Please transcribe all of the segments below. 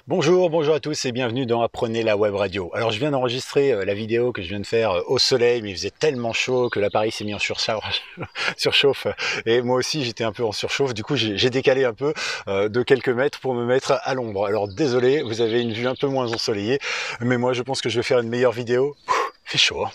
Bonjour, bonjour à tous et bienvenue dans Apprenez la web radio. Alors je viens d'enregistrer la vidéo que je viens de faire au soleil, mais il faisait tellement chaud que l'appareil s'est mis en surchauffe et moi aussi j'étais un peu en surchauffe, du coup j'ai décalé un peu de quelques mètres pour me mettre à l'ombre. Alors désolé, vous avez une vue un peu moins ensoleillée, mais moi je pense que je vais faire une meilleure vidéo. Il fait chaud, hein.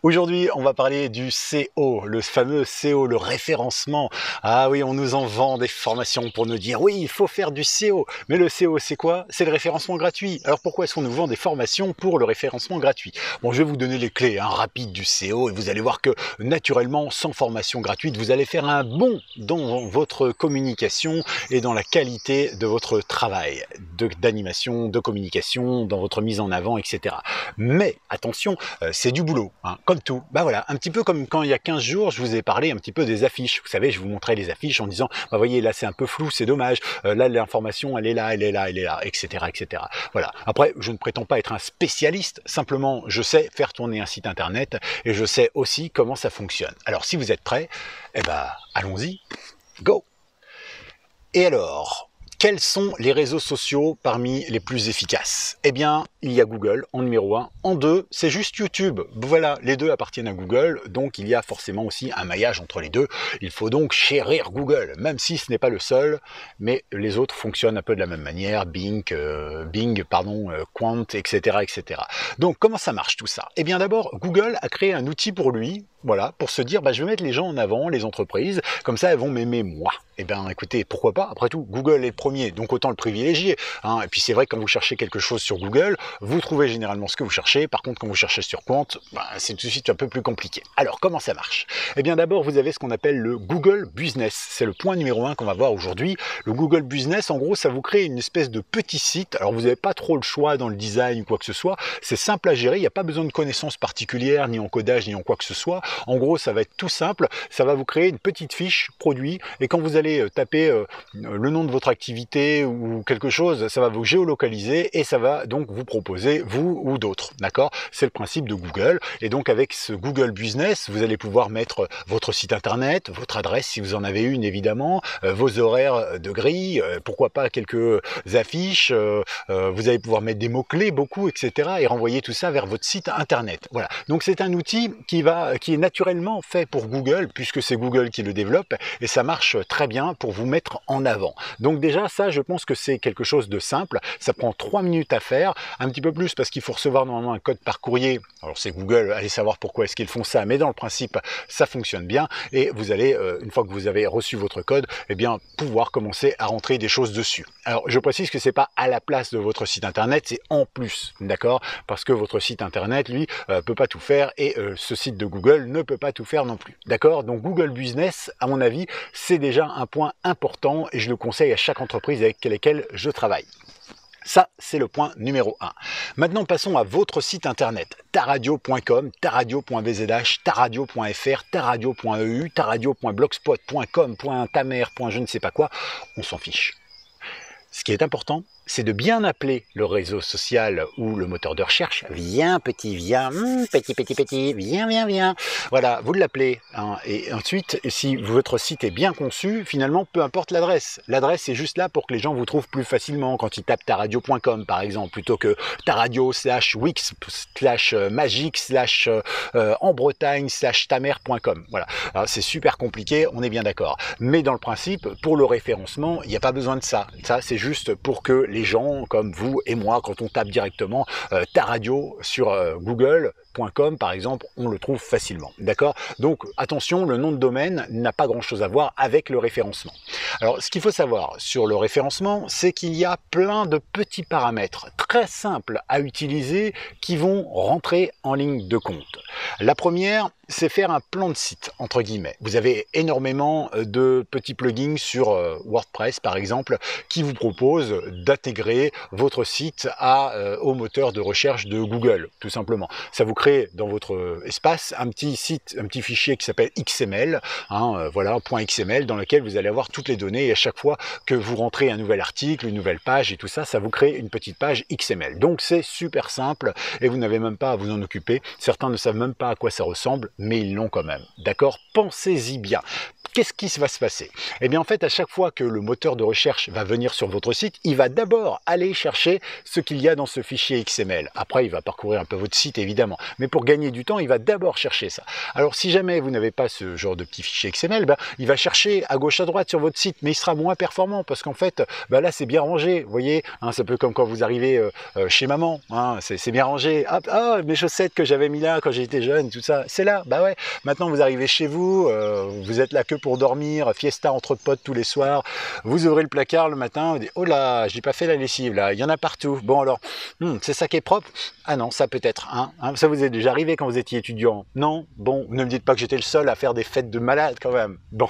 Aujourd'hui, on va parler du SEO, le fameux SEO, le référencement. Ah oui, on nous en vend des formations pour nous dire oui, il faut faire du SEO. Mais le SEO, c'est quoi? C'est le référencement gratuit. Alors pourquoi est-ce qu'on nous vend des formations pour le référencement gratuit? Bon, je vais vous donner les clés rapides du SEO et vous allez voir que naturellement, sans formation gratuite, vous allez faire un bond dans votre communication et dans la qualité de votre travail d'animation, de communication, dans votre mise en avant, etc. Mais attention, c'est du boulot. Comme tout, bah voilà, un petit peu comme quand il y a 15 jours, je vous ai parlé un petit peu des affiches. Vous savez, je vous montrais les affiches en disant, bah voyez, là c'est un peu flou, c'est dommage, là l'information elle est là, elle est là, elle est là, etc., etc. Voilà. Après, je ne prétends pas être un spécialiste, simplement je sais faire tourner un site internet et je sais aussi comment ça fonctionne. Alors si vous êtes prêts, eh ben allons-y, go! Et alors, quels sont les réseaux sociaux parmi les plus efficaces? Eh bien, il y a Google en numéro 1. En 2, c'est juste YouTube. Voilà, les deux appartiennent à Google, donc il y a forcément aussi un maillage entre les deux. Il faut donc chérir Google, même si ce n'est pas le seul, mais les autres fonctionnent un peu de la même manière, Bing, Quant, etc., etc. Donc, comment ça marche tout ça? Eh bien, d'abord, Google a créé un outil pour lui, voilà, pour se dire, bah, je vais mettre les gens en avant, les entreprises, comme ça elles vont m'aimer moi. Eh bien écoutez, pourquoi pas, après tout, Google est le premier, donc autant le privilégier. Et puis c'est vrai que quand vous cherchez quelque chose sur Google, vous trouvez généralement ce que vous cherchez, par contre quand vous cherchez sur Quant, c'est tout de suite un peu plus compliqué. Alors comment ça marche? Eh bien d'abord vous avez ce qu'on appelle le Google Business, c'est le point numéro 1 qu'on va voir aujourd'hui. Le Google Business, en gros, ça vous crée une espèce de petit site, alors vous n'avez pas trop le choix dans le design ou quoi que ce soit, c'est simple à gérer, il n'y a pas besoin de connaissances particulières, ni en codage, ni en quoi que ce soit. En gros, ça va être tout simple, ça va vous créer une petite fiche produit, et quand vous allez taper le nom de votre activité ou quelque chose, ça va vous géolocaliser et ça va donc vous proposer, vous ou d'autres, d'accord? C'est le principe de Google, et donc avec ce Google Business, vous allez pouvoir mettre votre site internet, votre adresse si vous en avez une évidemment, vos horaires de grille, pourquoi pas quelques affiches, vous allez pouvoir mettre des mots-clés, beaucoup, etc. et renvoyer tout ça vers votre site internet. Voilà, donc c'est un outil qui est naturellement fait pour Google, puisque c'est Google qui le développe, et ça marche très bien pour vous mettre en avant. Donc déjà, ça, je pense que c'est quelque chose de simple, ça prend 3 minutes à faire, un petit peu plus parce qu'il faut recevoir normalement un code par courrier. Alors c'est Google, allez savoir pourquoi est-ce qu'ils font ça, mais dans le principe, ça fonctionne bien, et vous allez, une fois que vous avez reçu votre code, eh bien, pouvoir commencer à rentrer des choses dessus. Alors, je précise que c'est pas à la place de votre site internet, c'est en plus, d'accord? Parce que votre site internet, lui, peut pas tout faire, et ce site de Google ne peut pas tout faire non plus, d'accord? Donc Google Business, à mon avis, c'est déjà un point important, et je le conseille à chaque entreprise avec laquelle je travaille. Ça, c'est le point numéro 1. Maintenant, passons à votre site internet. taradio.com, taradio.bzh, taradio.fr, taradio.eu, taradio.blogspot.com, .tamer, .je ne sais pas quoi. On s'en fiche. Ce qui est important, c'est de bien appeler le réseau social ou le moteur de recherche. Viens petit, viens, petit, viens. Voilà, vous l'appelez. Et ensuite, si votre site est bien conçu, finalement, peu importe l'adresse. L'adresse est juste là pour que les gens vous trouvent plus facilement quand ils tapent taradio.com, par exemple, plutôt que taradio /wix /magique en Bretagne /tamer.com. Voilà, c'est super compliqué, on est bien d'accord. Mais dans le principe, pour le référencement, il n'y a pas besoin de ça. Ça, c'est juste pour que les gens comme vous et moi, quand on tape directement ta radio sur google.com par exemple, on le trouve facilement, d'accord? Donc attention, le nom de domaine n'a pas grand chose à voir avec le référencement. Alors ce qu'il faut savoir sur le référencement, c'est qu'il y a plein de petits paramètres très simples à utiliser qui vont rentrer en ligne de compte. La première, c'est faire un plan de site, entre guillemets. Vous avez énormément de petits plugins sur WordPress, par exemple, qui vous proposent d'intégrer votre site au moteur de recherche de Google, tout simplement. Ça vous crée dans votre espace un petit site, un petit fichier qui s'appelle XML, voilà, .xml, dans lequel vous allez avoir toutes les données, et à chaque fois que vous rentrez un nouvel article, une nouvelle page et tout ça, ça vous crée une petite page XML. Donc c'est super simple, et vous n'avez même pas à vous en occuper. Certains ne savent même pas à quoi ça ressemble. mais ils l'ont quand même. D'accord? Pensez-y bien. Qu'est-ce qui va se passer? Eh bien en fait, à chaque fois que le moteur de recherche va venir sur votre site, il va d'abord aller chercher ce qu'il y a dans ce fichier XML. Après, il va parcourir un peu votre site évidemment, mais pour gagner du temps, il va d'abord chercher ça. Alors si jamais vous n'avez pas ce genre de petit fichier XML, ben, il va chercher à gauche à droite sur votre site, mais il sera moins performant parce qu'en fait, ben là c'est bien rangé, vous voyez, hein, c'est un peu comme quand vous arrivez chez maman, hein, c'est bien rangé, hop, ah, mes chaussettes que j'avais mis là quand j'étais jeune, tout ça, c'est là, bah ouais, maintenant vous arrivez chez vous, vous êtes là que pour dormir, fiesta entre potes tous les soirs, vous ouvrez le placard le matin, vous dites, oh là, j'ai pas fait la lessive là, il y en a partout, bon alors, c'est ça qui est propre? Ah non, ça peut-être, hein, ça vous est déjà arrivé quand vous étiez étudiant? Non? Bon, ne me dites pas que j'étais le seul à faire des fêtes de malade quand même. Bon,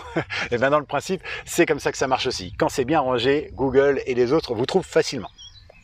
et bien dans le principe, c'est comme ça que ça marche aussi. Quand c'est bien rangé, Google et les autres vous trouvent facilement.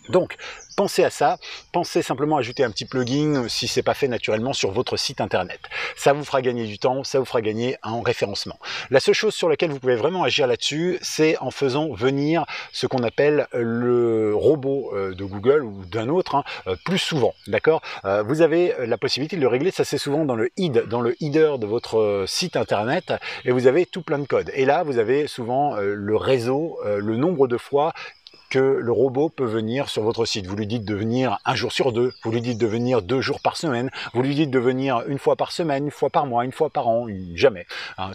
Donc, pensez à ça, pensez simplement à ajouter un petit plugin si ce n'est pas fait naturellement sur votre site internet. Ça vous fera gagner du temps, ça vous fera gagner en référencement. La seule chose sur laquelle vous pouvez vraiment agir là-dessus, c'est en faisant venir ce qu'on appelle le robot de Google ou d'un autre plus souvent. D'accord? Vous avez la possibilité de le régler, ça c'est souvent dans le header de votre site internet et vous avez tout plein de codes. Et là, vous avez souvent le réseau, le nombre de fois que le robot peut venir sur votre site. Vous lui dites de venir un jour sur deux, vous lui dites de venir 2 jours par semaine, vous lui dites de venir une fois par semaine, une fois par mois, une fois par an, jamais,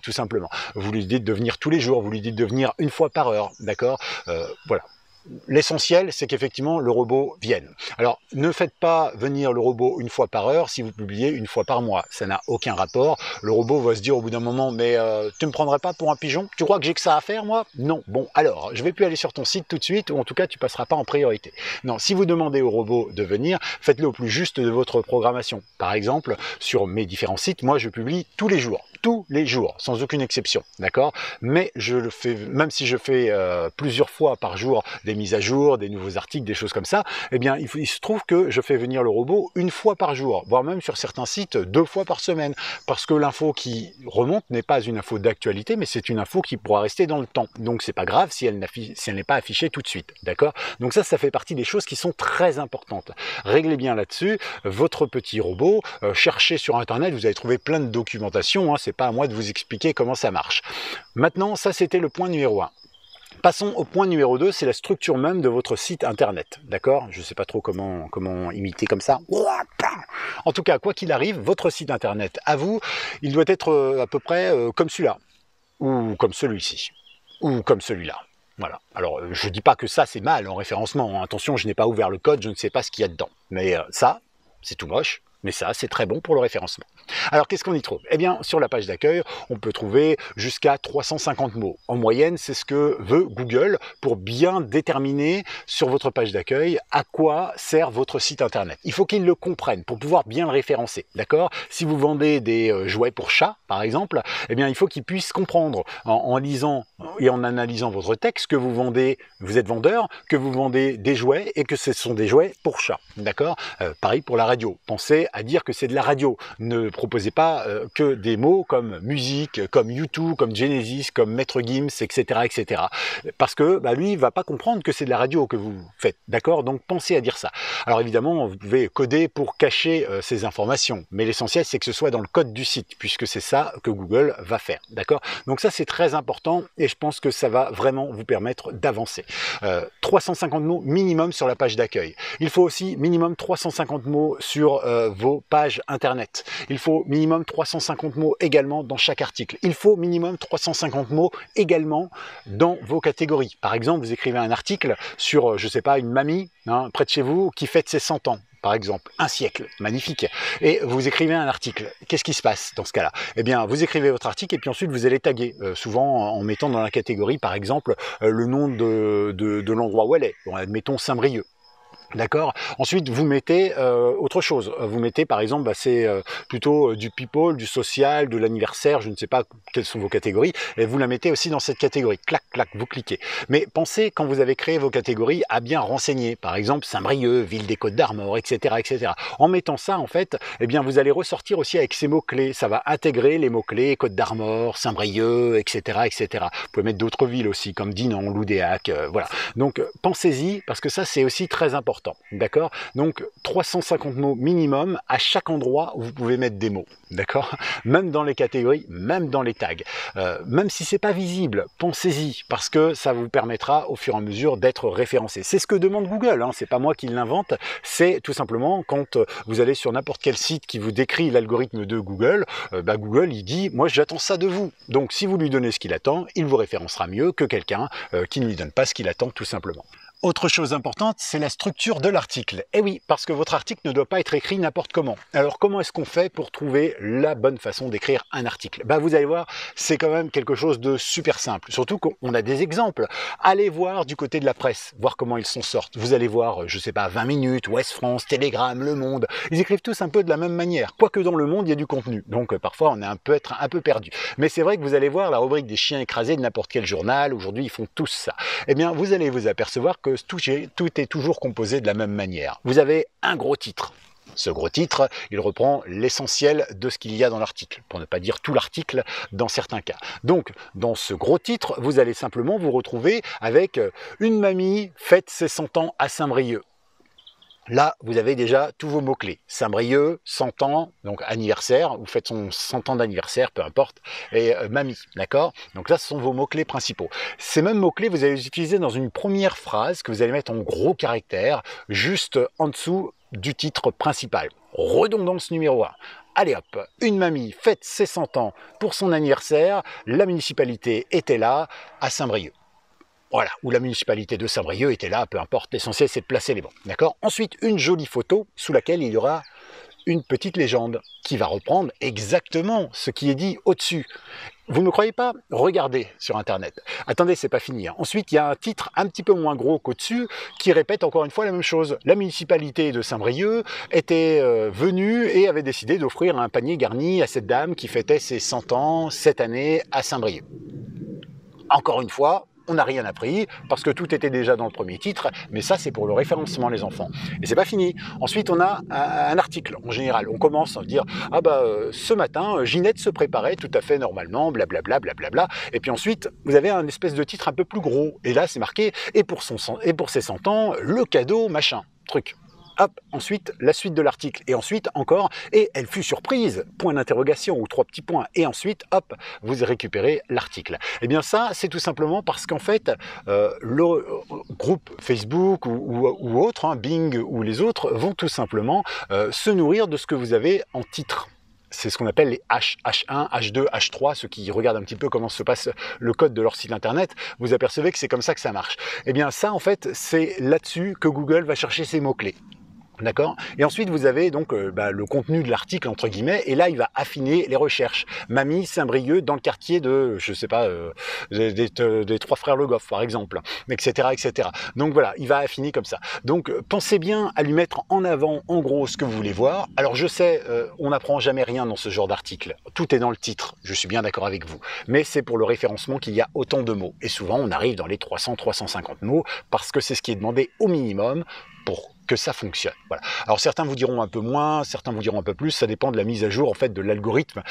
tout simplement. Vous lui dites de venir tous les jours, vous lui dites de venir une fois par heure, d'accord? Voilà. L'essentiel, c'est qu'effectivement, le robot vienne. Alors, ne faites pas venir le robot une fois par heure si vous publiez une fois par mois. Ça n'a aucun rapport. Le robot va se dire au bout d'un moment, mais tu ne me prendrais pas pour un pigeon? Tu crois que j'ai que ça à faire, moi? Non. Bon, alors, je ne vais plus aller sur ton site tout de suite, ou en tout cas, tu ne passeras pas en priorité. Non, si vous demandez au robot de venir, faites-le au plus juste de votre programmation. Par exemple, sur mes différents sites, moi, je publie tous les jours, sans aucune exception, d'accord? Mais je le fais, même si je fais plusieurs fois par jour des mises à jour, des nouveaux articles, des choses comme ça, eh bien, il se trouve que je fais venir le robot une fois par jour, voire même sur certains sites 2 fois par semaine, parce que l'info qui remonte n'est pas une info d'actualité, mais c'est une info qui pourra rester dans le temps. Donc, c'est pas grave si elle n'est pas affichée tout de suite, d'accord? Donc ça fait partie des choses qui sont très importantes. Réglez bien là-dessus votre petit robot, cherchez sur Internet, vous allez trouver plein de documentation, c'est pas à moi de vous expliquer comment ça marche. Maintenant, ça c'était le point numéro 1. Passons au point numéro 2, c'est la structure même de votre site internet, d'accord? Je ne sais pas trop comment imiter comme ça. En tout cas, quoi qu'il arrive, votre site internet, à vous, il doit être à peu près comme celui-là, ou comme celui-ci, ou comme celui-là. Voilà. Alors, je ne dis pas que ça c'est mal en référencement, attention, je n'ai pas ouvert le code, je ne sais pas ce qu'il y a dedans. Mais ça, c'est tout moche. Mais ça, c'est très bon pour le référencement. Alors, qu'est-ce qu'on y trouve? Eh bien, sur la page d'accueil, on peut trouver jusqu'à 350 mots. En moyenne, c'est ce que veut Google pour bien déterminer sur votre page d'accueil à quoi sert votre site internet. Il faut qu'il le comprenne pour pouvoir bien le référencer, d'accord? Si vous vendez des jouets pour chats, par exemple, eh bien, il faut qu'il puisse comprendre en lisant et en analysant votre texte que vous vendez, vous êtes vendeur, que vous vendez des jouets et que ce sont des jouets pour chats, d'accord? Pareil pour la radio. Pensez à dire que c'est de la radio. Ne proposez pas que des mots comme musique, comme YouTube, comme Genesis, comme Maître Gims, etc., etc. Parce que lui, il va pas comprendre que c'est de la radio que vous faites, d'accord? Donc pensez à dire ça. Alors évidemment, vous pouvez coder pour cacher ces informations, mais l'essentiel c'est que ce soit dans le code du site, puisque c'est ça que Google va faire, d'accord? Donc ça c'est très important et je pense que ça va vraiment vous permettre d'avancer. 350 mots minimum sur la page d'accueil. Il faut aussi minimum 350 mots sur vos pages internet. Il faut minimum 350 mots également dans chaque article. Il faut minimum 350 mots également dans vos catégories. Par exemple, vous écrivez un article sur, je sais pas, une mamie près de chez vous qui fête ses 100 ans. Par exemple, un siècle, magnifique. Et vous écrivez un article. Qu'est-ce qui se passe dans ce cas-là? Eh bien, vous écrivez votre article et puis ensuite vous allez taguer, souvent en mettant dans la catégorie, par exemple, le nom de l'endroit où elle est. Bon, admettons Saint-Brieuc. D'accord. Ensuite, vous mettez autre chose. Vous mettez, par exemple, c'est plutôt du people, du social, de l'anniversaire, je ne sais pas quelles sont vos catégories, et vous la mettez aussi dans cette catégorie. Clac, clac, vous cliquez. Mais pensez, quand vous avez créé vos catégories, à bien renseigner. Par exemple, Saint-Brieuc, ville des Côtes-d'Armor, etc., etc. En mettant ça, en fait, eh bien, vous allez ressortir aussi avec ces mots-clés. Ça va intégrer les mots-clés Côtes-d'Armor, Saint-Brieuc, etc., etc. Vous pouvez mettre d'autres villes aussi, comme Dinan, Loudéac, voilà. Donc, pensez-y, parce que ça, c'est aussi très important. important, d'accord? Donc 350 mots minimum à chaque endroit où vous pouvez mettre des mots, d'accord? Même dans les catégories, même dans les tags. Même si c'est pas visible, pensez-y, parce que ça vous permettra au fur et à mesure d'être référencé. C'est ce que demande Google, hein, c'est pas moi qui l'invente, c'est tout simplement quand vous allez sur n'importe quel site qui vous décrit l'algorithme de Google, Google il dit moi j'attends ça de vous. Donc si vous lui donnez ce qu'il attend, il vous référencera mieux que quelqu'un qui ne lui donne pas ce qu'il attend tout simplement. Autre chose importante, c'est la structure de l'article. Eh oui, parce que votre article ne doit pas être écrit n'importe comment. Alors comment est-ce qu'on fait pour trouver la bonne façon d'écrire un article? Vous allez voir, c'est quand même quelque chose de super simple. Surtout qu'on a des exemples. Allez voir du côté de la presse, voir comment ils s'en sortent. Vous allez voir, je sais pas, 20 minutes, Ouest France, Télégramme, Le Monde. Ils écrivent tous un peu de la même manière. Quoique dans Le Monde, il y a du contenu. Donc parfois, on est être un peu perdu. Mais c'est vrai que vous allez voir la rubrique des chiens écrasés de n'importe quel journal. Aujourd'hui, ils font tous ça. Eh bien, vous allez vous apercevoir que tout est toujours composé de la même manière. Vous avez un gros titre. Ce gros titre, il reprend l'essentiel de ce qu'il y a dans l'article, pour ne pas dire tout l'article dans certains cas. Donc, dans ce gros titre, vous allez simplement vous retrouver avec une mamie fête ses 100 ans à Saint-Brieuc. Là, vous avez déjà tous vos mots-clés. Saint-Brieuc, 100 ans, donc anniversaire, vous faites son 100 ans d'anniversaire, peu importe, et mamie, d'accord? Donc là, ce sont vos mots-clés principaux. Ces mêmes mots-clés, vous allez les utiliser dans une première phrase que vous allez mettre en gros caractères, juste en dessous du titre principal. Redondance numéro 1. Allez hop, une mamie fête ses 100 ans pour son anniversaire, la municipalité était là à Saint-Brieuc. Voilà, où la municipalité de Saint-Brieuc était là, peu importe, l'essentiel c'est de placer les bons, d'accord? Ensuite, une jolie photo sous laquelle il y aura une petite légende qui va reprendre exactement ce qui est dit au-dessus. Vous ne me croyez pas? Regardez sur Internet. Attendez, c'est pas fini. Ensuite, il y a un titre un petit peu moins gros qu'au-dessus qui répète encore une fois la même chose. La municipalité de Saint-Brieuc était venue et avait décidé d'offrir un panier garni à cette dame qui fêtait ses 100 ans cette année à Saint-Brieuc. Encore une fois, on n'a rien appris parce que tout était déjà dans le premier titre, mais ça c'est pour le référencement les enfants. Et c'est pas fini. Ensuite on a un article en général. On commence à dire ce matin Ginette se préparait tout à fait normalement, blablabla, blablabla. Et puis ensuite vous avez un espèce de titre un peu plus gros. Et là c'est marqué et pour ses 100 ans le cadeau machin truc. Hop, ensuite la suite de l'article, et ensuite encore, et elle fut surprise, point d'interrogation, ou 3 petits points, et ensuite, hop, vous récupérez l'article. Et bien ça, c'est tout simplement parce qu'en fait, le groupe Facebook ou autre, Bing ou les autres, vont tout simplement se nourrir de ce que vous avez en titre. C'est ce qu'on appelle les H1, H2, H3, ceux qui regardent un petit peu comment se passe le code de leur site internet, vous apercevez que c'est comme ça que ça marche. Et bien ça, en fait, c'est là-dessus que Google va chercher ses mots-clés. D'accord? Et ensuite, vous avez donc le contenu de l'article, entre guillemets, et là, il va affiner les recherches. Mamie Saint-Brieuc dans le quartier de, je sais pas, des Trois Frères Le Goff, par exemple, etc., etc. Donc voilà, il va affiner comme ça. Donc, pensez bien à lui mettre en avant, en gros, ce que vous voulez voir. Alors, je sais, on n'apprend jamais rien dans ce genre d'article. Tout est dans le titre, je suis bien d'accord avec vous. Mais c'est pour le référencement qu'il y a autant de mots. Et souvent, on arrive dans les 300-350 mots, parce que c'est ce qui est demandé au minimum pour que ça fonctionne. Voilà. Alors certains vous diront un peu moins, certains vous diront un peu plus, ça dépend de la mise à jour en fait de l'algorithme.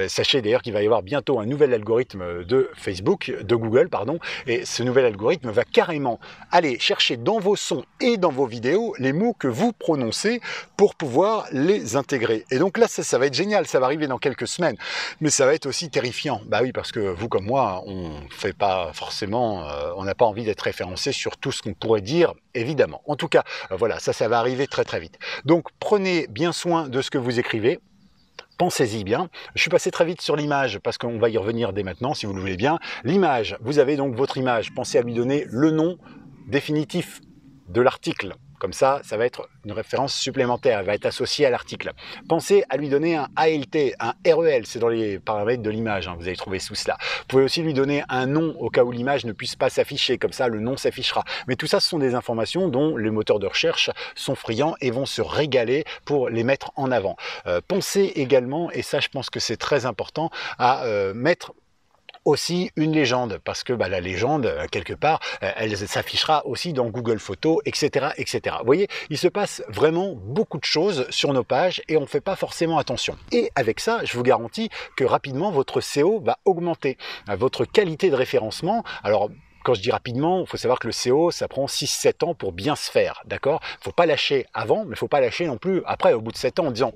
Sachez d'ailleurs qu'il va y avoir bientôt un nouvel algorithme de Facebook, de Google, pardon, et ce nouvel algorithme va carrément aller chercher dans vos sons et dans vos vidéos les mots que vous prononcez pour pouvoir les intégrer. Et donc là, ça va être génial, ça va arriver dans quelques semaines, mais ça va être aussi terrifiant. Bah oui, parce que vous comme moi, on fait pas forcément, on n'a pas envie d'être référencé sur tout ce qu'on pourrait dire, évidemment. En tout cas, voilà, ça va arriver très très vite. Donc prenez bien soin de ce que vous écrivez. Pensez-y bien. Je suis passé très vite sur l'image parce qu'on va y revenir dès maintenant si vous le voulez bien. L'image, vous avez donc votre image. Pensez à lui donner le nom définitif de l'article. Comme ça, ça va être une référence supplémentaire, elle va être associée à l'article. Pensez à lui donner un ALT, un REL, c'est dans les paramètres de l'image, vous allez trouver sous cela. Vous pouvez aussi lui donner un nom au cas où l'image ne puisse pas s'afficher, comme ça le nom s'affichera. Mais tout ça, ce sont des informations dont les moteurs de recherche sont friands et vont se régaler pour les mettre en avant. Pensez également, et ça je pense que c'est très important, à mettre aussi une légende, parce que la légende, quelque part, elle s'affichera aussi dans Google Photos, etc., etc. Vous voyez, il se passe vraiment beaucoup de choses sur nos pages et on ne fait pas forcément attention. Et avec ça, je vous garantis que rapidement, votre SEO va augmenter. Votre qualité de référencement, alors quand je dis rapidement, il faut savoir que le SEO, ça prend 6-7 ans pour bien se faire, d'accord? Il ne faut pas lâcher avant, mais il ne faut pas lâcher non plus après, au bout de 7 ans, en disant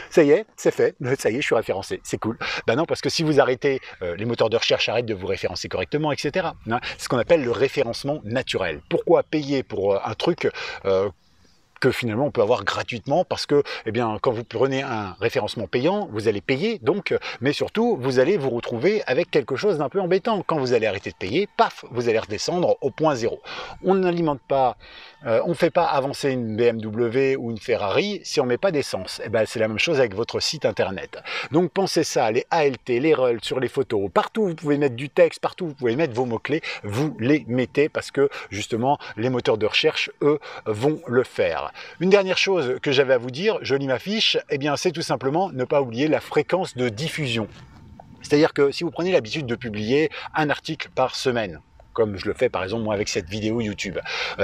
ça y est, c'est fait, ça y est, je suis référencé, c'est cool. Ben non, parce que si vous arrêtez, les moteurs de recherche arrêtent de vous référencer correctement, etc. Hein, c'est ce qu'on appelle le référencement naturel. Pourquoi payer pour un truc que finalement on peut avoir gratuitement parce que eh bien, quand vous prenez un référencement payant, vous allez payer, donc, mais surtout, vous allez vous retrouver avec quelque chose d'un peu embêtant. Quand vous allez arrêter de payer, paf, vous allez redescendre au point zéro. On n'alimente pas, on ne fait pas avancer une BMW ou une Ferrari si on ne met pas d'essence. Eh ben, c'est la même chose avec votre site internet. Donc pensez ça, les ALT, les REL sur les photos, partout vous pouvez mettre du texte, partout vous pouvez mettre vos mots-clés, vous les mettez parce que justement les moteurs de recherche, eux, vont le faire. Une dernière chose que j'avais à vous dire, je lis ma fiche, eh bien c'est tout simplement ne pas oublier la fréquence de diffusion. C'est-à-dire que si vous prenez l'habitude de publier un article par semaine, comme je le fais par exemple moi avec cette vidéo YouTube.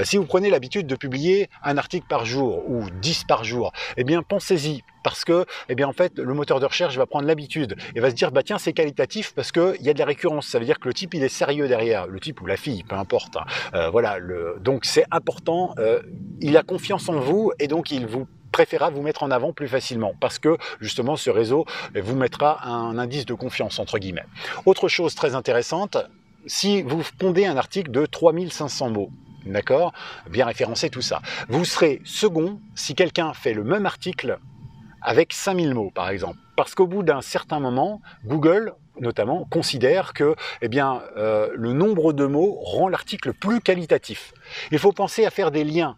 Si vous prenez l'habitude de publier un article par jour ou 10 par jour, eh bien pensez-y. Parce que, eh bien, en fait, le moteur de recherche va prendre l'habitude et va se dire, bah tiens, c'est qualitatif parce qu'il y a de la récurrence. Ça veut dire que le type, il est sérieux derrière. Le type ou la fille, peu importe. Hein. Voilà. Donc, c'est important. Il a confiance en vous et donc, il vous préférera vous mettre en avant plus facilement parce que justement ce réseau vous mettra un indice de confiance entre guillemets. Autre chose très intéressante, si vous pondez un article de 3500 mots, d'accord, bien référencé tout ça, vous serez second si quelqu'un fait le même article avec 5000 mots par exemple. Parce qu'au bout d'un certain moment, Google notamment considère que eh bien, le nombre de mots rend l'article plus qualitatif. Il faut penser à faire des liens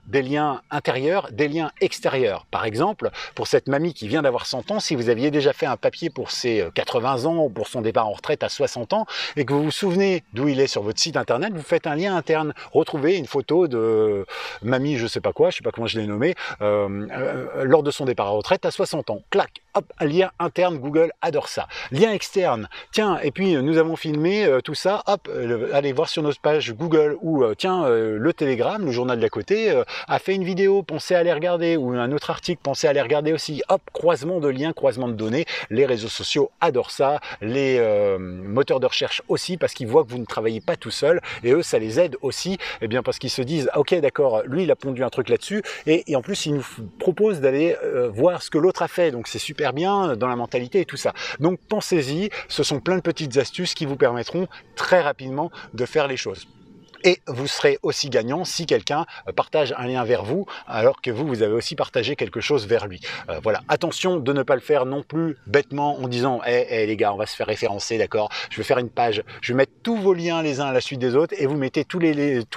intérieurs, des liens extérieurs. Par exemple, pour cette mamie qui vient d'avoir 100 ans, si vous aviez déjà fait un papier pour ses 80 ans ou pour son départ en retraite à 60 ans et que vous vous souvenez d'où il est sur votre site internet, vous faites un lien interne. Retrouvez une photo de mamie, je sais pas quoi, je sais pas comment je l'ai nommé, lors de son départ à retraite à 60 ans. Clac, hop, un lien interne, Google adore ça. Lien externe, tiens, et puis nous avons filmé tout ça, hop, allez voir sur notre page Google ou tiens, le Télégramme, le journal d'à côté, a fait une vidéo, pensez à les regarder, ou un autre article, pensez à les regarder aussi. Hop, croisement de liens, croisement de données, les réseaux sociaux adorent ça, les moteurs de recherche aussi, parce qu'ils voient que vous ne travaillez pas tout seul, et eux, ça les aide aussi, eh bien parce qu'ils se disent, ok, d'accord, lui, il a pondu un truc là-dessus, et en plus, il nous propose d'aller voir ce que l'autre a fait, donc c'est super bien dans la mentalité et tout ça. Donc pensez-y, ce sont plein de petites astuces qui vous permettront très rapidement de faire les choses. Et vous serez aussi gagnant si quelqu'un partage un lien vers vous, alors que vous avez aussi partagé quelque chose vers lui. Voilà, attention de ne pas le faire non plus bêtement en disant les gars, on va se faire référencer, d'accord, je vais faire une page, je vais mettre tous vos liens les uns à la suite des autres et vous mettez tout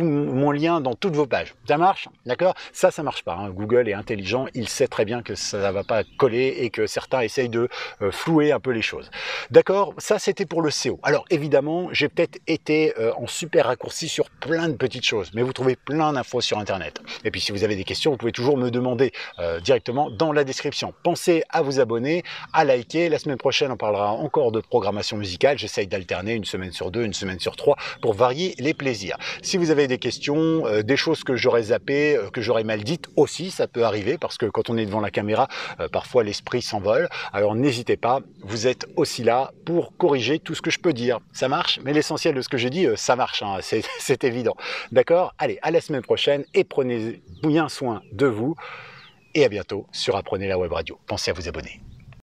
mon lien dans toutes vos pages. Ça marche, d'accord? Ça marche pas. Hein. Google est intelligent, il sait très bien que ça va pas coller et que certains essayent de flouer un peu les choses. D'accord, ça c'était pour le SEO. Alors évidemment, j'ai peut-être été en super raccourci sur plein de petites choses, mais vous trouvez plein d'infos sur internet. Et puis si vous avez des questions, vous pouvez toujours me demander directement dans la description. Pensez à vous abonner, à liker. La semaine prochaine, on parlera encore de programmation musicale. J'essaye d'alterner une semaine sur 2, une semaine sur 3 pour varier les plaisirs. Si vous avez des questions, des choses que j'aurais zappées, que j'aurais mal dites aussi, ça peut arriver parce que quand on est devant la caméra, parfois l'esprit s'envole. Alors n'hésitez pas, vous êtes aussi là pour corriger tout ce que je peux dire. Ça marche, mais l'essentiel de ce que j'ai dit, ça marche, hein. C'est évident. D'accord? Allez, à la semaine prochaine et prenez bien soin de vous. Et à bientôt sur Apprenez la Web Radio. Pensez à vous abonner.